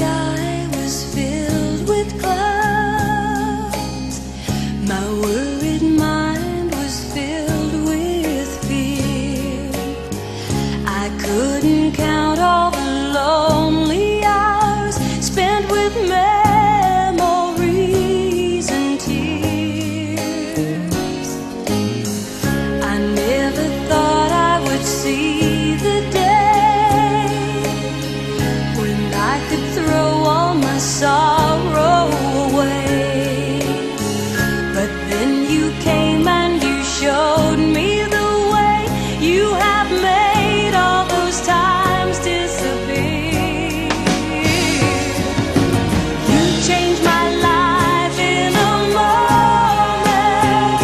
sky was filled with clouds. My worried mind was filled with fear. I couldn't count all the lonely hours spent with memories and tears. I never thought I would see the day when I could throw all my sorrow away. But then you came and you showed me the way. You have made all those times disappear. You changed my life in a moment,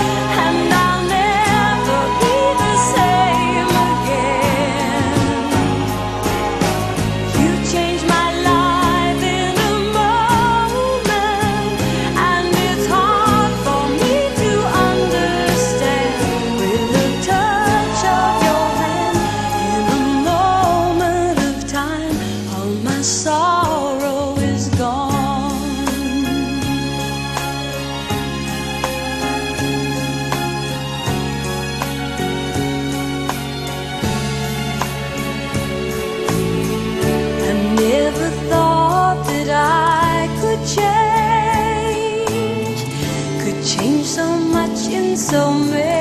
and I'll never be the same again. You changed my life in a moment, and it's hard for me to understand. With the touch of your hand, in a moment of time, all my sorrow is gone. I never thought that I could change so much in so many